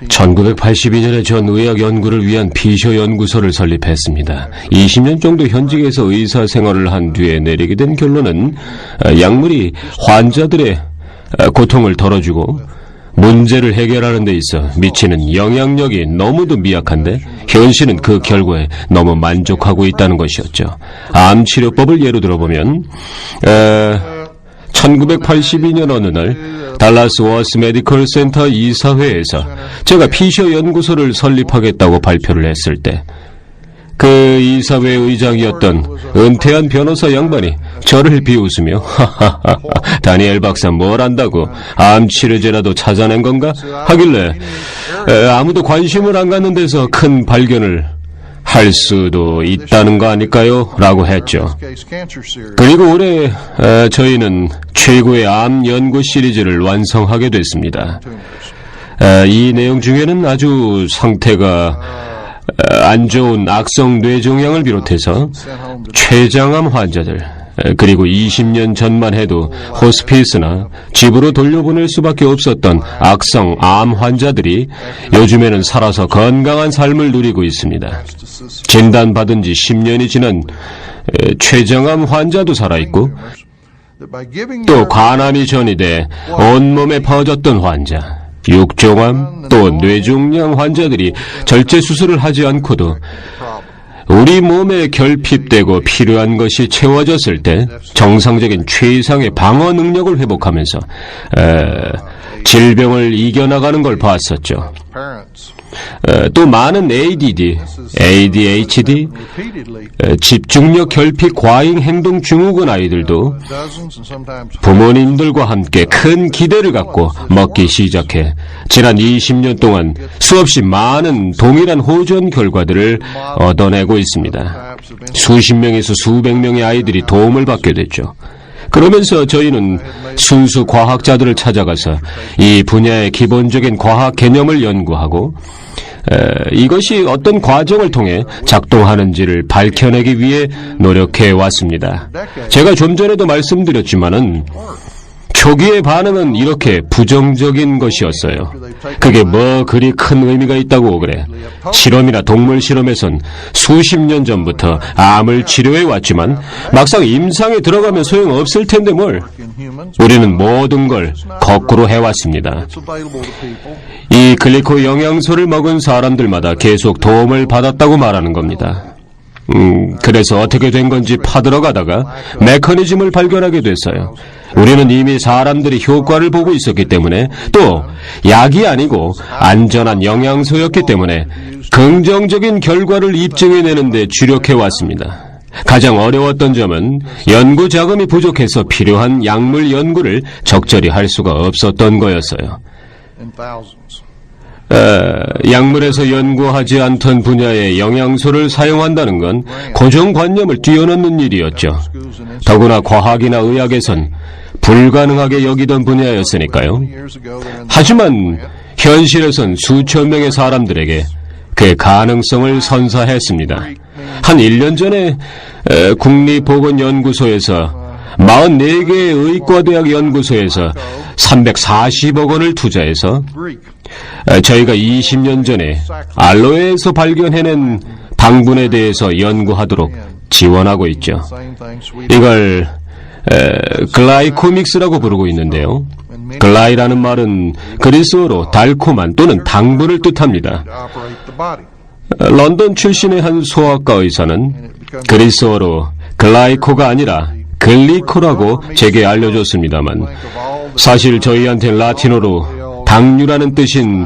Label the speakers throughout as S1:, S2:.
S1: 1982년에 전 의학 연구를 위한 피셔 연구소를 설립했습니다. 20년 정도 현직에서 의사 생활을 한 뒤에 내리게 된 결론은 약물이 환자들의 고통을 덜어주고 문제를 해결하는 데 있어 미치는 영향력이 너무도 미약한데 현실은 그 결과에 너무 만족하고 있다는 것이었죠. 암 치료법을 예로 들어보면 1982년 어느 날 달라스 워스 메디컬 센터 이사회에서 제가 피셔 연구소를 설립하겠다고 발표를 했을 때 그 이사회 의장이었던 은퇴한 변호사 양반이 저를 비웃으며 다니엘 박사 뭘 안다고 암 치료제라도 찾아낸 건가? 하길래 아무도 관심을 안 갖는 데서 큰 발견을 할 수도 있다는 거 아닐까요? 라고 했죠. 그리고 올해 저희는 최고의 암 연구 시리즈를 완성하게 됐습니다. 이 내용 중에는 아주 상태가 안 좋은 악성 뇌종양을 비롯해서 췌장암 환자들, 그리고 20년 전만 해도 호스피스나 집으로 돌려보낼 수밖에 없었던 악성 암 환자들이 요즘에는 살아서 건강한 삶을 누리고 있습니다. 진단받은 지 10년이 지난 췌장암 환자도 살아있고 또 관암이 전이돼 온몸에 퍼졌던 환자, 육종암, 또 뇌종양 환자들이 절제 수술을 하지 않고도 우리 몸에 결핍되고 필요한 것이 채워졌을 때 정상적인 최상의 방어 능력을 회복하면서 질병을 이겨나가는 걸 봤었죠. 또 많은 ADD, ADHD, 집중력 결핍 과잉 행동 증후군 아이들도 부모님들과 함께 큰 기대를 갖고 먹기 시작해 지난 20년 동안 수없이 많은 동일한 호전 결과들을 얻어내고 있습니다. 수십 명에서 수백 명의 아이들이 도움을 받게 됐죠. 그러면서 저희는 순수 과학자들을 찾아가서 이 분야의 기본적인 과학 개념을 연구하고 이것이 어떤 과정을 통해 작동하는지를 밝혀내기 위해 노력해 왔습니다. 제가 좀 전에도 말씀드렸지만은 초기의 반응은 이렇게 부정적인 것이었어요. 그게 뭐 그리 큰 의미가 있다고 그래. 실험이나 동물 실험에선 수십 년 전부터 암을 치료해 왔지만 막상 임상에 들어가면 소용없을 텐데 뭘. 우리는 모든 걸 거꾸로 해왔습니다. 이 글리코 영양소를 먹은 사람들마다 계속 도움을 받았다고 말하는 겁니다. 그래서 어떻게 된 건지 파들어가다가 메커니즘을 발견하게 됐어요. 우리는 이미 사람들이 효과를 보고 있었기 때문에 또 약이 아니고 안전한 영양소였기 때문에 긍정적인 결과를 입증해내는 데 주력해왔습니다. 가장 어려웠던 점은 연구 자금이 부족해서 필요한 약물 연구를 적절히 할 수가 없었던 거였어요. 약물에서 연구하지 않던 분야의 영양소를 사용한다는 건 고정관념을 뛰어넘는 일이었죠. 더구나 과학이나 의학에선 불가능하게 여기던 분야였으니까요. 하지만 현실에선 수천 명의 사람들에게 그 가능성을 선사했습니다. 한 1년 전에 국립보건연구소에서 44개의 의과대학 연구소에서 340억 원을 투자해서 저희가 20년 전에 알로에에서 발견해낸 당분에 대해서 연구하도록 지원하고 있죠. 이걸 글라이코믹스라고 부르고 있는데요. 글라이라는 말은 그리스어로 달콤한 또는 당분을 뜻합니다. 런던 출신의 한 소아과 의사는 그리스어로 글라이코가 아니라 글리코라고 제게 알려줬습니다만 사실 저희한테 라틴어로 당류라는 뜻인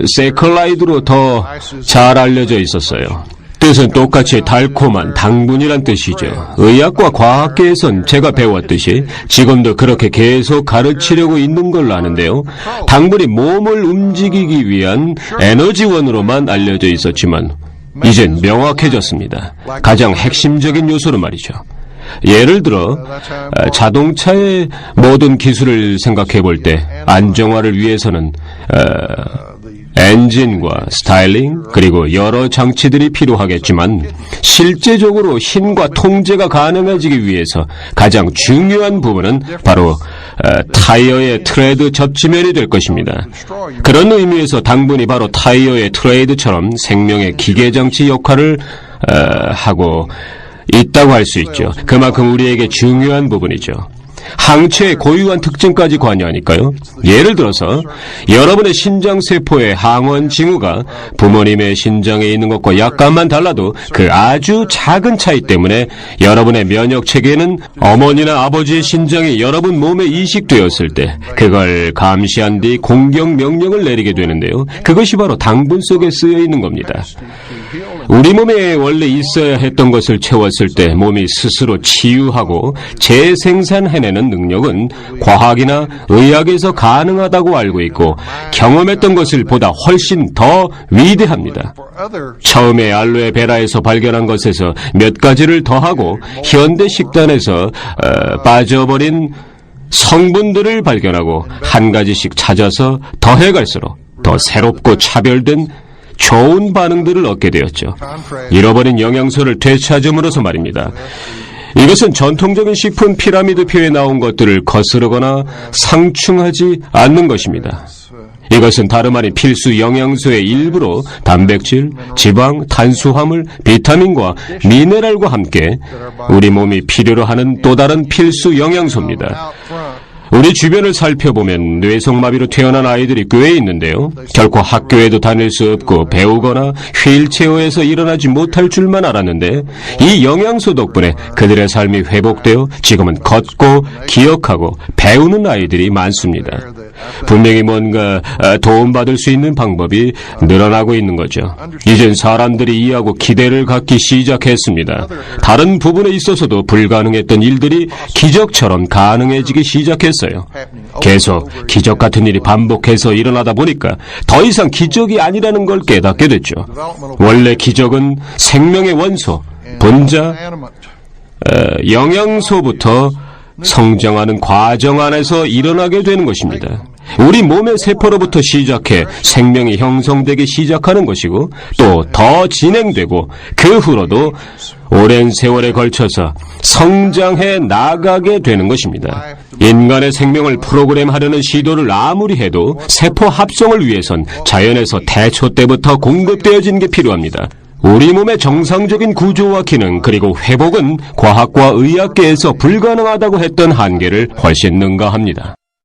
S1: 세클라이드로 더 잘 알려져 있었어요. 뜻은 똑같이 달콤한 당분이란 뜻이죠. 의학과 과학계에선 제가 배웠듯이 지금도 그렇게 계속 가르치려고 있는 걸로 아는데요. 당분이 몸을 움직이기 위한 에너지원으로만 알려져 있었지만 이젠 명확해졌습니다. 가장 핵심적인 요소로 말이죠. 예를 들어 자동차의 모든 기술을 생각해 볼 때 안정화를 위해서는 엔진과 스타일링 그리고 여러 장치들이 필요하겠지만 실제적으로 힘과 통제가 가능해지기 위해서 가장 중요한 부분은 바로 타이어의 트레드 접지면이 될 것입니다. 그런 의미에서 당분이 바로 타이어의 트레이드처럼 생명의 기계장치 역할을 하고 있다고 할 수 있죠. 그만큼 우리에게 중요한 부분이죠. 항체의 고유한 특징까지 관여하니까요. 예를 들어서 여러분의 신장세포의 항원 징후가 부모님의 신장에 있는 것과 약간만 달라도 그 아주 작은 차이 때문에 여러분의 면역체계는 어머니나 아버지의 신장이 여러분 몸에 이식되었을 때 그걸 감시한 뒤 공격 명령을 내리게 되는데요. 그것이 바로 당분 속에 쓰여 있는 겁니다. 우리 몸에 원래 있어야 했던 것을 채웠을 때 몸이 스스로 치유하고 재생산해내는 능력은 과학이나 의학에서 가능하다고 알고 있고 경험했던 것을 보다 훨씬 더 위대합니다. 처음에 알로에 베라에서 발견한 것에서 몇 가지를 더하고 현대 식단에서 빠져버린 성분들을 발견하고 한 가지씩 찾아서 더해갈수록 더 새롭고 차별된 좋은 반응들을 얻게 되었죠. 잃어버린 영양소를 되찾음으로써 말입니다. 이것은 전통적인 식품 피라미드표에 나온 것들을 거스르거나 상충하지 않는 것입니다. 이것은 다름 아닌 필수 영양소의 일부로 단백질, 지방, 탄수화물, 비타민과 미네랄과 함께 우리 몸이 필요로 하는 또 다른 필수 영양소입니다. 우리 주변을 살펴보면 뇌성마비로 태어난 아이들이 꽤 있는데요. 결코 학교에도 다닐 수 없고 배우거나 휠체어에서 일어나지 못할 줄만 알았는데 이 영양소 덕분에 그들의 삶이 회복되어 지금은 걷고 기억하고 배우는 아이들이 많습니다. 분명히 뭔가 도움받을 수 있는 방법이 늘어나고 있는 거죠. 이젠 사람들이 이해하고 기대를 갖기 시작했습니다. 다른 부분에 있어서도 불가능했던 일들이 기적처럼 가능해지기 시작했어요. 계속 기적 같은 일이 반복해서 일어나다 보니까 더 이상 기적이 아니라는 걸 깨닫게 됐죠. 원래 기적은 생명의 원소, 분자, 영양소부터 성장하는 과정 안에서 일어나게 되는 것입니다. 우리 몸의 세포로부터 시작해 생명이 형성되기 시작하는 것이고 또 더 진행되고 그 후로도 오랜 세월에 걸쳐서 성장해 나가게 되는 것입니다. 인간의 생명을 프로그램하려는 시도를 아무리 해도 세포 합성을 위해선 자연에서 태초 때부터 공급되어진 게 필요합니다. 우리 몸의 정상적인 구조와 기능 그리고 회복은 과학과 의학계에서 불가능하다고 했던 한계를 훨씬 능가합니다.